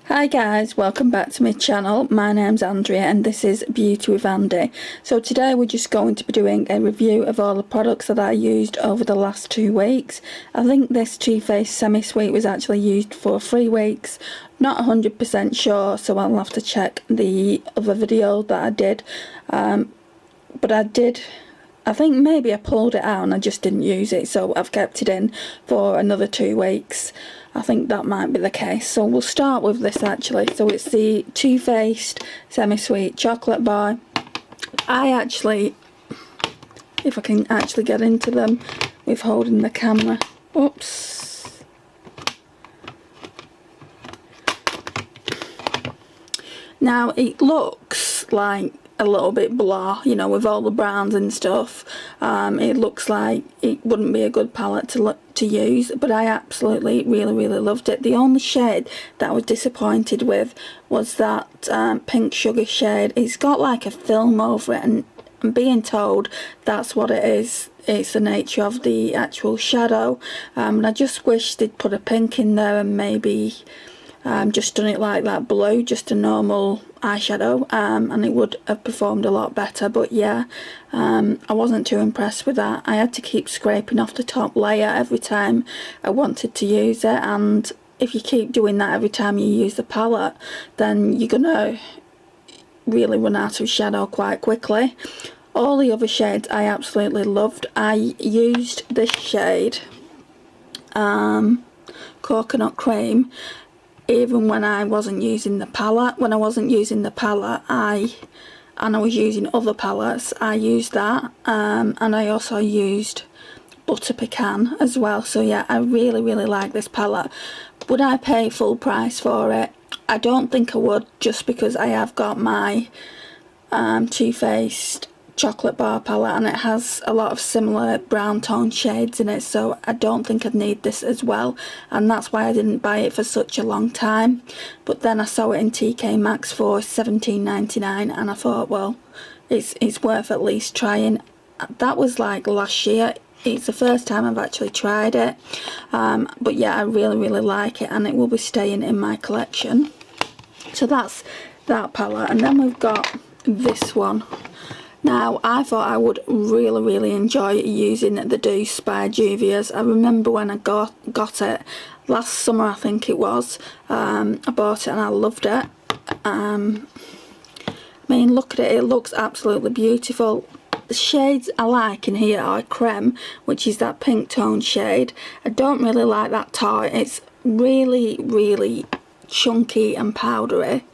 Hi guys, welcome back to my channel. My name's Andrea and this is Beauty with Andy. So today we're just going to be doing a review of all the products that I used over the last 2 weeks. I think this Too Faced Semi-Sweet was actually used for 3 weeks. Not 100% sure, so I'll have to check the other video that I did. But I think maybe I pulled it out and I just didn't use it, so I've kept it in for another 2 weeks. I think that might be the case. So we'll start with this actually. So it's the Too Faced Semi-Sweet Chocolate Bar. I actually, if I can actually get into them with holding the camera. Oops. Now it looks like a little bit blah, you know, with all the browns and stuff. It looks like it wouldn't be a good palette to use, but I absolutely really loved it. The only shade that I was disappointed with was that pink sugar shade. It's got like a film over it, and I'm being told that's what it is. It's the nature of the actual shadow, and I just wish they'd put a pink in there and maybe just done it like that blue, just a normal eyeshadow, and it would have performed a lot better. But yeah, I wasn't too impressed with that. I had to keep scraping off the top layer every time I wanted to use it, and if you keep doing that every time you use the palette, then you're gonna really run out of shadow quite quickly. All the other shades I absolutely loved. I used this shade, Coconut Cream, even when I wasn't using the palette. When I wasn't using the palette, and I was using other palettes, I used that, and I also used Butter Pecan as well. So yeah, I really like this palette. Would I pay full price for it? I don't think I would, just because I have got my Too Faced chocolate bar palette and it has a lot of similar brown tone shades in it, so I don't think I'd need this as well, and that's why I didn't buy it for such a long time. But then I saw it in TK Maxx for $17.99 and I thought, well, it's worth at least trying. That was like last year. It's the first time I've actually tried it, but yeah, I really like it and it will be staying in my collection. So that's that palette, and then we've got this one. Now, I thought I would really enjoy using the Douce by Juvia's. I remember when I got it last summer, I think it was. I bought it and I loved it. I mean, look at it. It looks absolutely beautiful. The shades I like in here are Creme, which is that pink tone shade. I don't really like that tart. It's really chunky and powdery.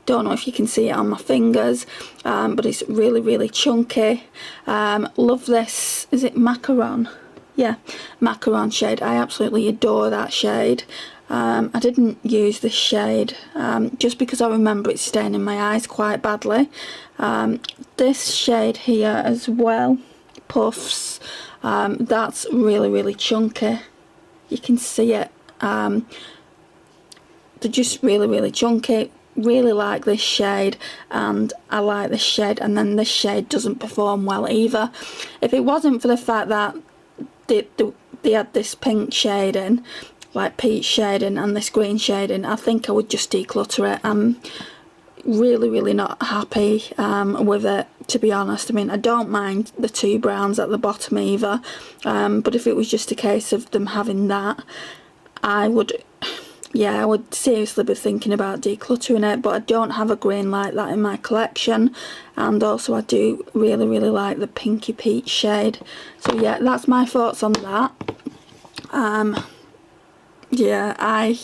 Don't know if you can see it on my fingers, but it's really chunky. Love this. Is it Macaron? Yeah, Macaron shade. I absolutely adore that shade. I didn't use this shade just because I remember it staying in my eyes quite badly. This shade here as well, Puffs, that's really chunky. You can see it. They're just really chunky. Really like this shade, and I like this shade, and then this shade doesn't perform well either. If it wasn't for the fact that they had this pink shading, like peach shading, and this green shading, I think I would just declutter it. I'm really not happy with it, to be honest. I mean, I don't mind the 2 browns at the bottom either, but if it was just a case of them having that, I would seriously be thinking about decluttering it. But I don't have a green like that in my collection, and also I do really like the pinky peach shade. So yeah, that's my thoughts on that. Yeah, I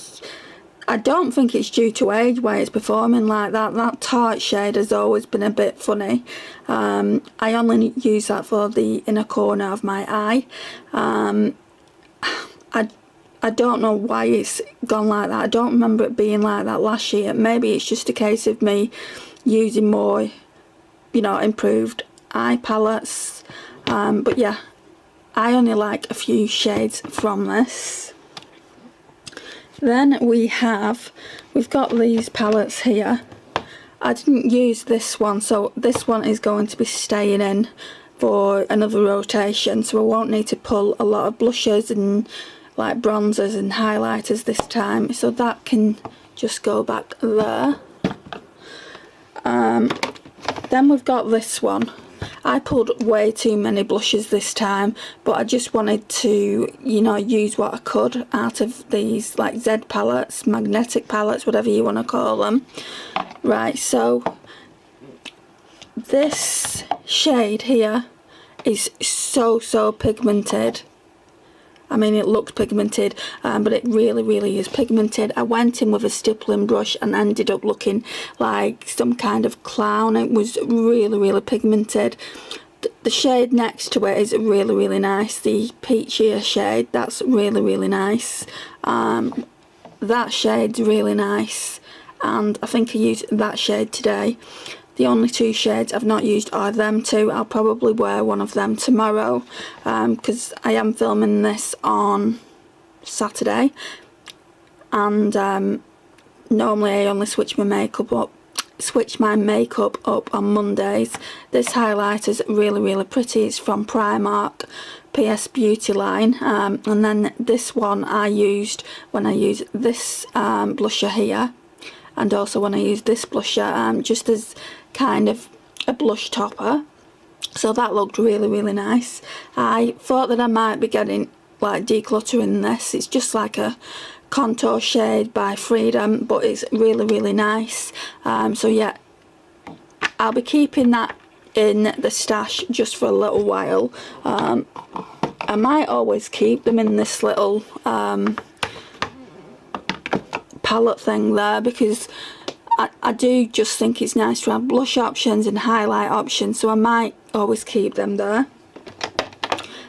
don't think it's due to age why it's performing like that. That tart shade has always been a bit funny. I only use that for the inner corner of my eye. I don't know why it's gone like that. I don't remember it being like that last year. Maybe it's just a case of me using more, you know, improved eye palettes. But yeah, I only like a few shades from this. Then we've got these palettes here. I didn't use this one, so this one is going to be staying in for another rotation, so I won't need to pull a lot of blushes and like bronzers and highlighters this time, so that can just go back there. Then we've got this one. I pulled way too many blushes this time, but I just wanted to, you know, use what I could out of these like Z palettes, magnetic palettes, whatever you want to call them. Right, so this shade here is so pigmented. I mean, it looks pigmented, but it really is pigmented. I went in with a stippling brush and ended up looking like some kind of clown. It was really pigmented. The shade next to it is really nice. The peachier shade, that's really nice. That shade's really nice, and I think I used that shade today. The only two shades I've not used are them two. I'll probably wear one of them tomorrow, because I am filming this on Saturday, and normally I only switch my makeup up on Mondays. This highlighter's really pretty. It's from Primark, PS Beauty line, and then this one I used when I used this blusher here, and also when I used this blusher just as kind of a blush topper. So that looked really nice. I thought that I might be getting like decluttering this. It's just like a contour shade by Freedom, but it's really nice. So yeah, I'll be keeping that in the stash just for a little while. I might always keep them in this little palette thing there, because I do just think it's nice to have blush options and highlight options, so I might always keep them there.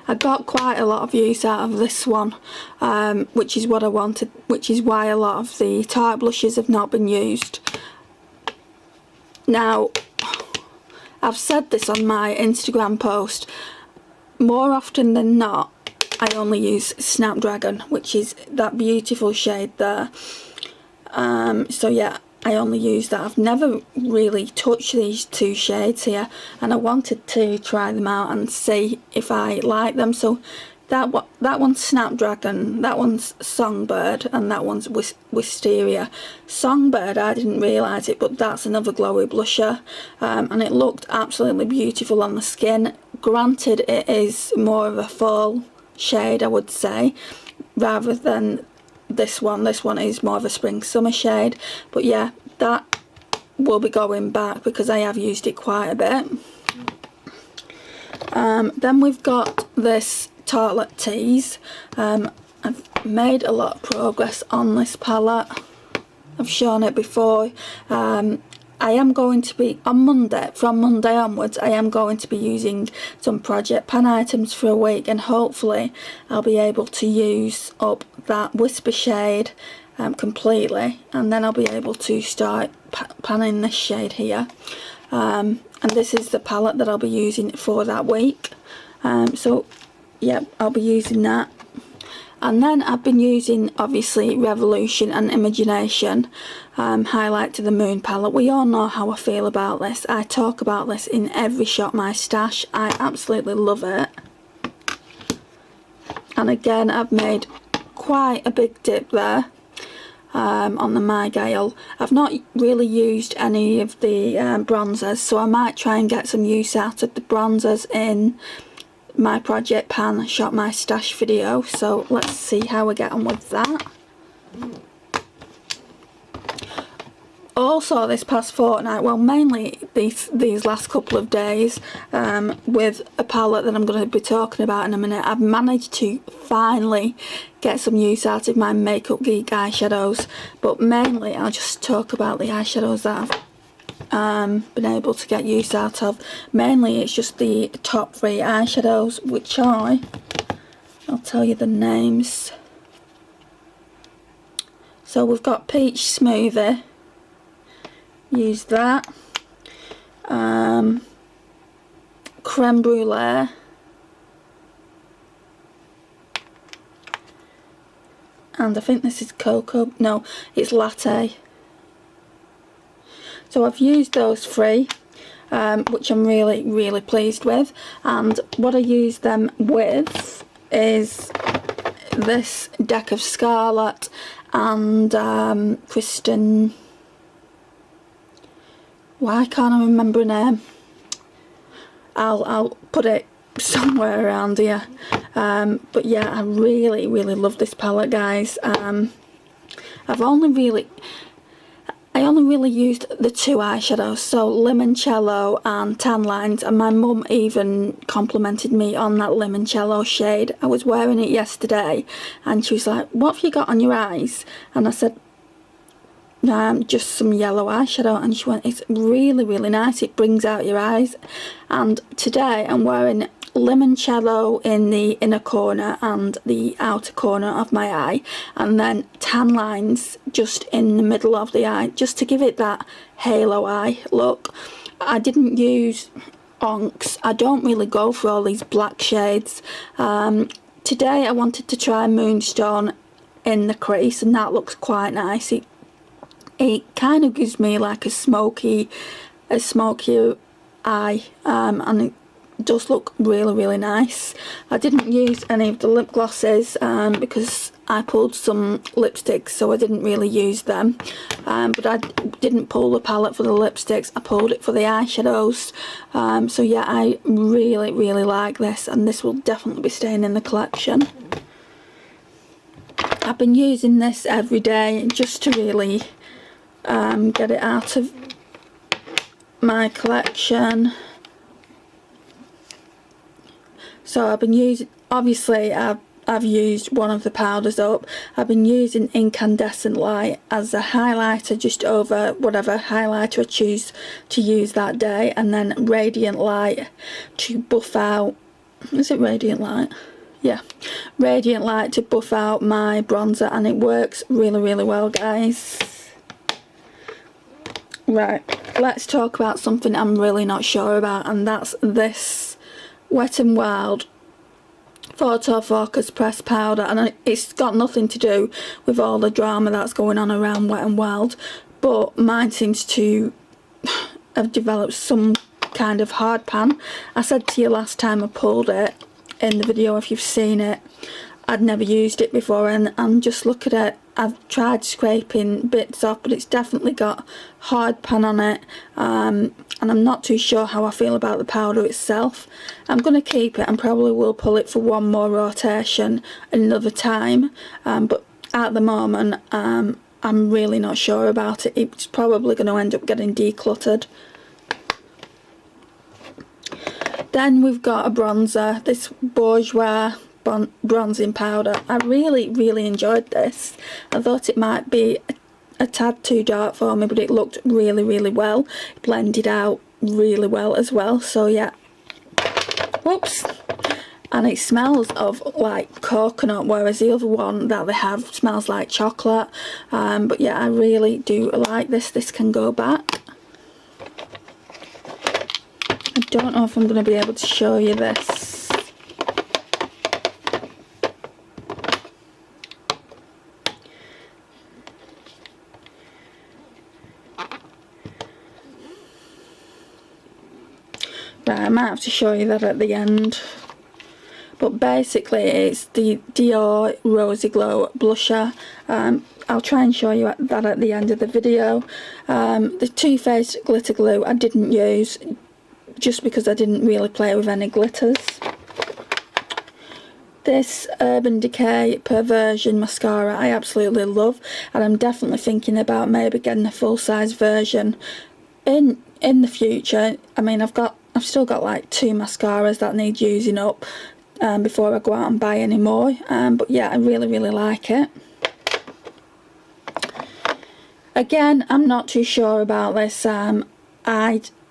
I got quite a lot of use out of this one, which is what I wanted, which is why a lot of the Tarte blushes have not been used. Now, I've said this on my Instagram post, more often than not I only use Snapdragon, which is that beautiful shade there. So yeah, I only use that. I've never really touched these two shades here, and I wanted to try them out and see if I like them. So that one's Snapdragon, that one's Songbird, and that one's Wisteria. Songbird, I didn't realise it, but that's another glowy blusher, and it looked absolutely beautiful on the skin. Granted, it is more of a fall shade, I would say, rather than this one. This one is more of a spring summer shade, but yeah, that will be going back because I have used it quite a bit. Then we've got this Tartelette Tease. I've made a lot of progress on this palette. I've shown it before. I am going to be, on Monday, from Monday onwards, I am going to be using some Project Pan items for a week, and hopefully I'll be able to use up that Whisper shade completely, and then I'll be able to start panning this shade here. And this is the palette that I'll be using for that week. So yeah, I'll be using that. And then I've been using, obviously, Revolution and Imagination Highlight to the Moon palette. We all know how I feel about this. I talk about this in every Shop My Stash. I absolutely love it. And again, I've made quite a big dip there on the Mygale. I've not really used any of the bronzers, so I might try and get some use out of the bronzers in my Project Pan Shop My Stash video, so let's see how we get on with that. Also, this past fortnight, well, mainly these last couple of days, with a palette that I'm going to be talking about in a minute, I've managed to finally get some use out of my Makeup Geek eyeshadows, but mainly I'll just talk about the eyeshadows that I've been able to get use out of. Mainly it's just the top 3 eyeshadows, which I'll tell you the names. So we've got Peach Smoothie, use that. Creme Brulee, and I think this is Cocoa, no, it's Latte. So I've used those 3, which I'm really pleased with, and what I use them with is this Deck of Scarlet and Kristen, why can't I remember her name? I'll put it somewhere around here. But yeah, I really love this palette, guys. I only really used the two eyeshadows, so Limoncello and Tan Lines, and my mum even complimented me on that Limoncello shade. I was wearing it yesterday and she was like, what have you got on your eyes? And I said, just some yellow eyeshadow, and she went, it's really nice, it brings out your eyes. And today I'm wearing Limoncello in the inner corner and the outer corner of my eye, and then Tan Lines just in the middle of the eye, just to give it that halo eye look. I didn't use Onks. I don't really go for all these black shades. Today I wanted to try Moonstone in the crease, and that looks quite nice. It kind of gives me like a smoky eye, and it does look really nice. I didn't use any of the lip glosses because I pulled some lipsticks, so I didn't really use them. But I didn't pull the palette for the lipsticks, I pulled it for the eyeshadows. So yeah, I really like this, and this will definitely be staying in the collection. I've been using this every day just to really get it out of my collection. So I've been using, obviously I've used one of the powders up. I've been using Incandescent Light as a highlighter just over whatever highlighter I choose to use that day, and then Radiant Light to buff out, is it Radiant Light? Yeah, Radiant Light to buff out my bronzer, and it works really well, guys. Right, let's talk about something I'm really not sure about, and that's this Wet n Wild Photo Focus pressed powder, and it's got nothing to do with all the drama that's going on around Wet n Wild, but mine seems to have developed some kind of hard pan. I said to you last time I pulled it in the video, if you've seen it, I'd never used it before, and just look at it. I've tried scraping bits off, but it's definitely got hard pan on it, and I'm not too sure how I feel about the powder itself. I'm going to keep it and probably will pull it for one more rotation another time, but at the moment I'm really not sure about it. It's probably going to end up getting decluttered. Then we've got a bronzer, this Bourjois bronzing powder. I really enjoyed this. I thought it might be a tad too dark for me, but it looked really well. It blended out really well as well, so yeah. Whoops. And it smells of like coconut, whereas the other one that they have smells like chocolate. But yeah, I really do like this. This can go back. I don't know if I'm going to be able to show you this. Right, I might have to show you that at the end. But basically it's the Dior Rosy Glow blusher. I'll try and show you that at the end of the video. The Too Faced glitter glue I didn't use, just because I didn't really play with any glitters. This Urban Decay Perversion mascara I absolutely love, and I'm definitely thinking about maybe getting a full-size version in the future. I mean, I've still got like 2 mascaras that need using up before I go out and buy any more. But yeah, I really like it. Again, I'm not too sure about this.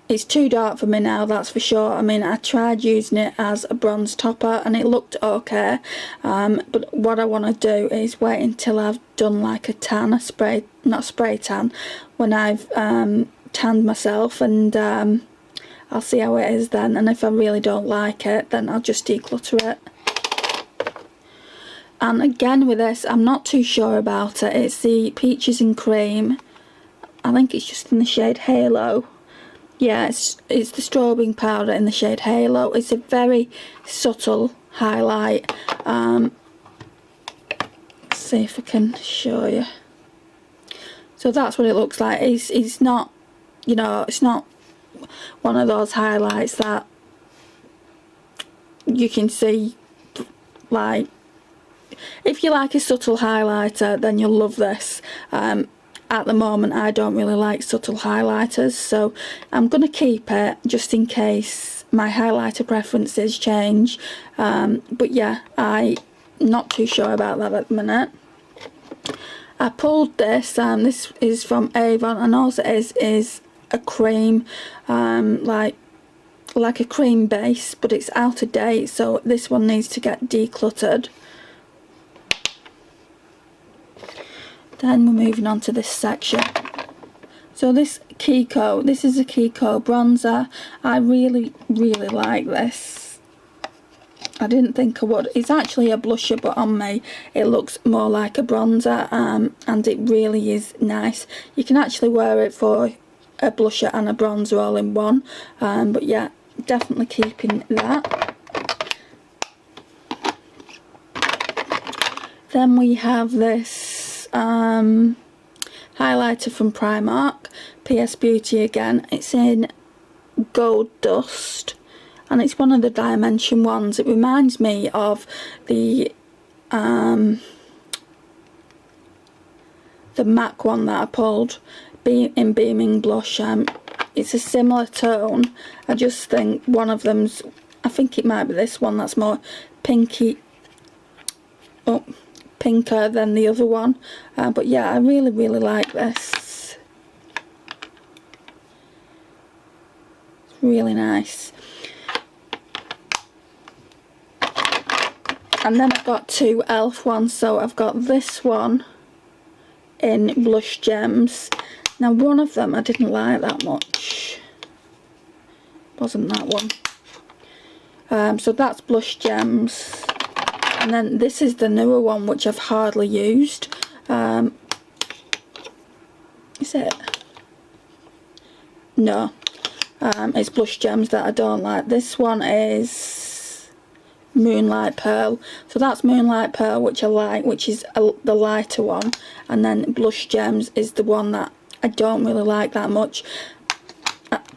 It's too dark for me now, that's for sure. I mean, I tried using it as a bronze topper and it looked okay. But what I want to do is wait until I've done like a tan, not spray tan, when I've tanned myself, and I'll see how it is then. And if I really don't like it, then I'll just declutter it. And again with this, I'm not too sure about it. It's the Peaches and Cream. I think it's just in the shade Halo. Yeah, it's the strobing powder in the shade Halo. It's a very subtle highlight. see if I can show you. So that's what it looks like. It's not, you know, it's not one of those highlights that you can see, like, if you like a subtle highlighter, then you'll love this. At the moment I don't really like subtle highlighters, so I'm going to keep it just in case my highlighter preferences change. But yeah, I'm not too sure about that at the minute. I pulled this, this is from Avon, and all it is a cream, like a cream base, but it's out of date, so this one needs to get decluttered. Then we're moving on to this section. So this Kiko, this is a Kiko bronzer. I really like this. I didn't think I would. It's actually a blusher, but on me it looks more like a bronzer, and it really is nice. You can actually wear it for a blusher and a bronzer all in one, but yeah, definitely keeping that. Then we have this highlighter from Primark, PS Beauty again. It's in Gold Dust, and it's one of the Dimension ones. It reminds me of the MAC one that I pulled in Beaming Blush. It's a similar tone. I just think one of them's, I think it might be this one that's more pinky, pinker than the other one. But yeah, I really like this. It's really nice. And then I've got two e.l.f. ones. So I've got this one in Blush Gems. Now one of them I didn't like that much. Wasn't that one. So that's Blush Gems. And then this is the newer one, which I've hardly used. Is it? No. It's Blush Gems that I don't like. This one is Moonlight Pearl. So that's Moonlight Pearl, which I like, which is the lighter one. And then Blush Gems is the one that I don't really like that much.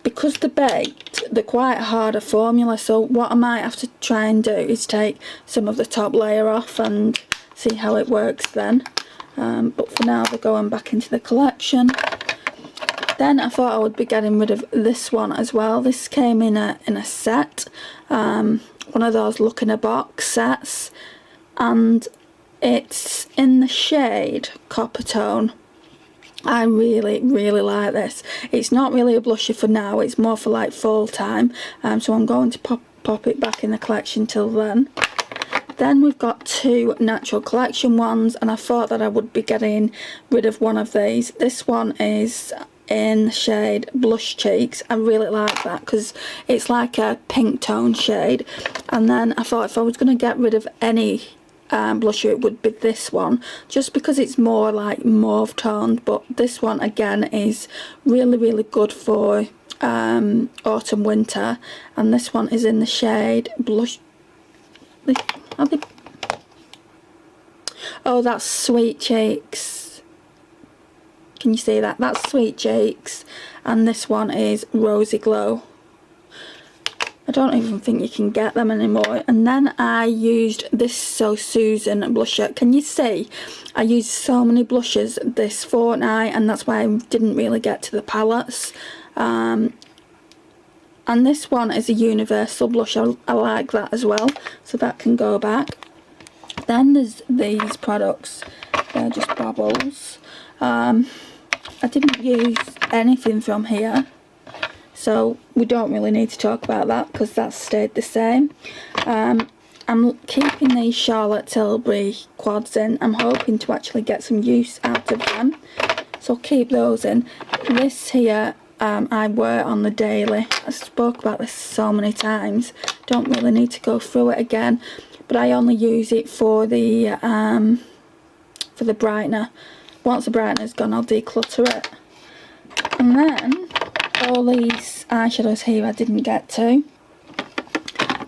Because they're baked, they're quite a harder formula, so what I might have to try and do is take some of the top layer off and see how it works then. But for now they're going back into the collection. Then I thought I would be getting rid of this one as well. This came in a set, one of those look in a box sets, and it's in the shade Copper Tone. I really like this. It's not really a blusher for now, it's more for like fall time, so I'm going to pop it back in the collection till then. Then we've got two Natural Collection ones, and I thought that I would be getting rid of one of these. This one is in the shade Blush Cheeks. I really like that because it's like a pink tone shade. And then I thought if I was going to get rid of any blusher, it would be this one, just because it's more like mauve toned. But this one again is really good for autumn winter, and this one is in the shade Blush. Oh, that's Sweet Cheeks. Can you see that? That's Sweet Cheeks, and this one is Rosy Glow. I don't even think you can get them anymore. And then I used this So Susan blusher. Can you see? I used so many blushes this fortnight, and that's why I didn't really get to the palettes. And this one is a universal blush. I like that as well, so that can go back. Then there's these products. They're just Bubbles. I didn't use anything from here, so we don't really need to talk about that because that's stayed the same. I'm keeping these Charlotte Tilbury quads in. I'm hoping to actually get some use out of them, so I'll keep those in. This here I wear on the daily. I spoke about this so many times, don't really need to go through it again, but I only use it for the brightener. Once the brightener's gone, I'll declutter it. And then all these eyeshadows here I didn't get to.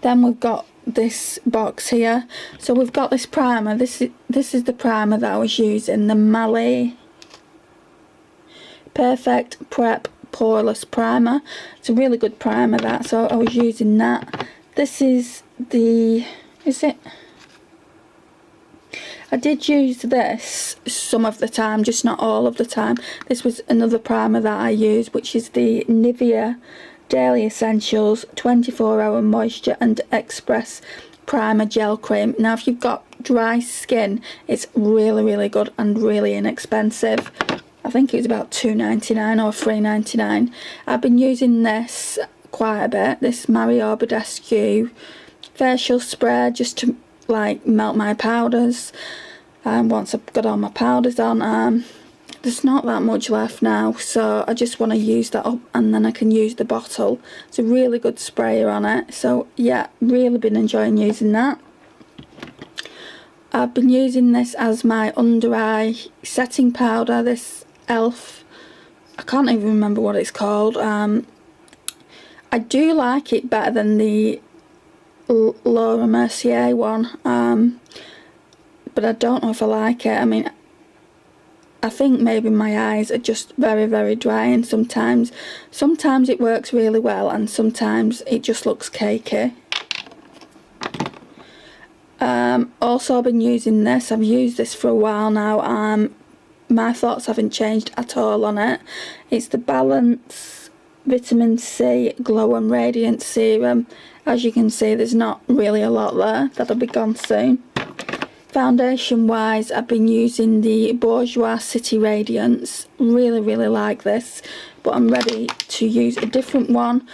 Then we've got this box here. So we've got this primer. This is the primer that I was using, the Mally Perfect Prep Poreless Primer. It's a really good primer, that, so I was using that. This is the, I did use this some of the time, just not all of the time. This was another primer that I used, which is the Nivea Daily Essentials 24-Hour Moisture and Express Primer Gel Cream. Now, if you've got dry skin, it's really, really good and really inexpensive. I think it was about £2.99 or £3.99. I've been using this quite a bit, this Mario Badescu facial spray, just to like melt my powders. Once I've got all my powders on, there's not that much left now, so I just want to use that up and then I can use the bottle. It's a really good sprayer on it, so yeah, really been enjoying using that. I've been using this as my under eye setting powder, this ELF, I can't even remember what it's called. I do like it better than the Laura Mercier one, but I don't know if I like it. I mean, I think maybe my eyes are just very, very dry, and sometimes it works really well and sometimes it just looks cakey. Also, I've been using this. I've used this for a while now. My thoughts haven't changed at all on it. It's the Balance Vitamin C Glow and Radiance Serum. As you can see, there's not really a lot there. That'll be gone soon. Foundation wise, I've been using the Bourjois City Radiance. Really, really like this, but I'm ready to use a different one.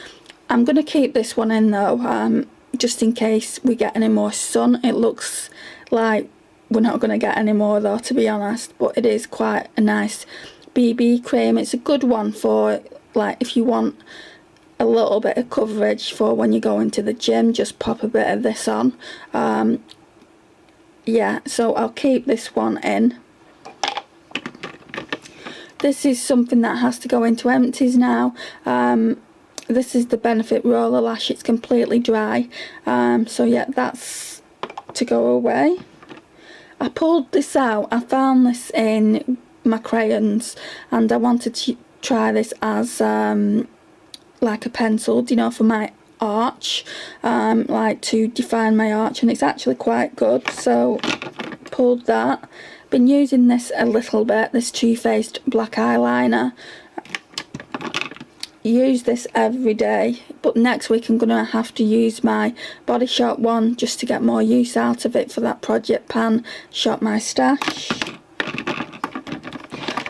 I'm going to keep this one in though, just in case we get any more sun. It looks like we're not going to get any more though, to be honest, but it is quite a nice BB cream. It's a good one for, like, if you want a little bit of coverage for when you go into the gym, just pop a bit of this on. Yeah, so I'll keep this one in. This is something that has to go into empties now. This is the Benefit Roller Lash. It's completely dry, so yeah, that's to go away. I pulled this out. I found this in my crayons and I wanted to try this as like a pencil, you know, for my arch, like to define my arch, and it's actually quite good, so pulled that. Been using this a little bit, this Too Faced black eyeliner. Use this every day, but next week I'm gonna have to use my Body Shop one just to get more use out of it for that project pan Shop My Stash.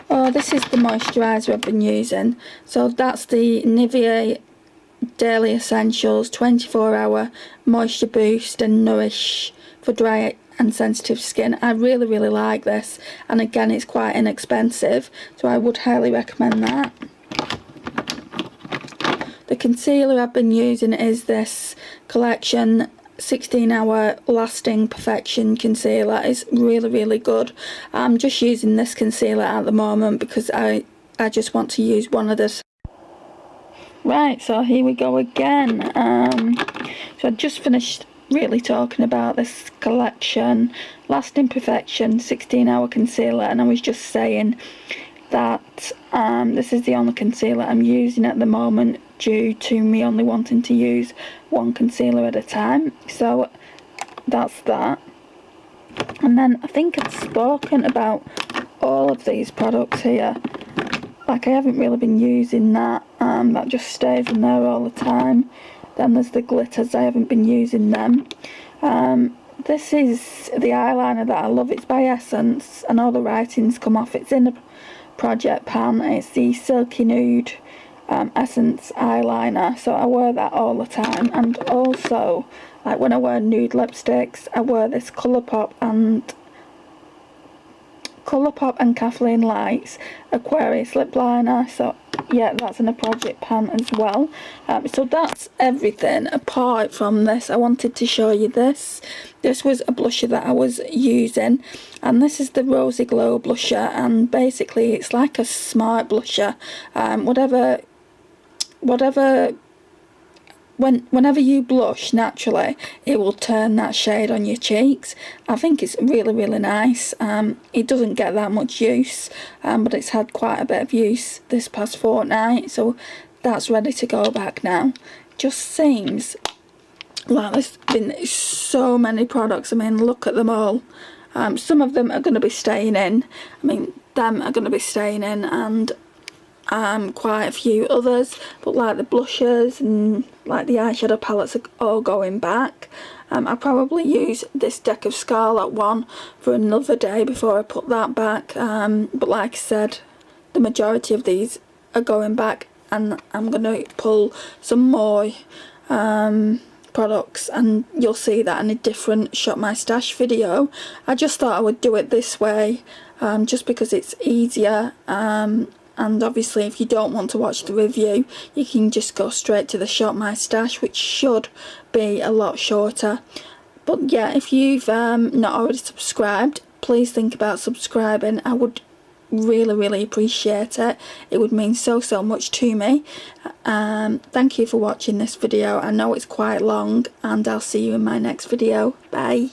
Oh, this is the moisturiser I've been using. So that's the Nivea Daily Essentials 24-Hour Moisture Boost and Nourish for dry and sensitive skin. I really, really like this, and again, it's quite inexpensive, so I would highly recommend that. The concealer I've been using is this Collection 16-Hour Lasting Perfection Concealer. It's really, really good. I'm just using this concealer at the moment because I just want to use one of this. Right, so here we go again. So I just finished really talking about this Collection Lasting Perfection 16-Hour Concealer, and I was just saying that this is the only concealer I'm using at the moment, due to me only wanting to use one concealer at a time. So that's that. And then I think I've spoken about all of these products here. Like, I haven't really been using that. That just stays in there all the time. Then there's the glitters. I haven't been using them. This is the eyeliner that I love. It's by Essence, and all the writings come off. It's in a project pan. It's the Silky Nude Essence eyeliner, so I wear that all the time. And also, like, when I wear nude lipsticks, I wear this Colourpop and Kathleen Lights Aquarius lip liner. So yeah, that's in a project pan as well. So that's everything apart from this. I wanted to show you this. This was a blusher that I was using, and this is the Rosy Glow blusher, and basically it's like a smart blusher. Whatever whenever you blush naturally, it will turn that shade on your cheeks. I think it's really, really nice. It doesn't get that much use, but it's had quite a bit of use this past fortnight, so that's ready to go back now. Just seems like there's been so many products. I mean, look at them all. Some of them are going to be staying in. I mean, them are going to be staying in, and quite a few others, but like the blushes and like the eyeshadow palettes are all going back. I'll probably use this Deck of Scarlet one for another day before I put that back, but like I said, the majority of these are going back, and I'm going to pull some more products, and you'll see that in a different Shop My Stash video. I just thought I would do it this way, just because it's easier, and obviously if you don't want to watch the review, you can just go straight to the Shop My Stash, which should be a lot shorter. But yeah, if you've not already subscribed, please think about subscribing. I would really appreciate it. It would mean so much to me. Thank you for watching this video. I know it's quite long, and I'll see you in my next video. Bye.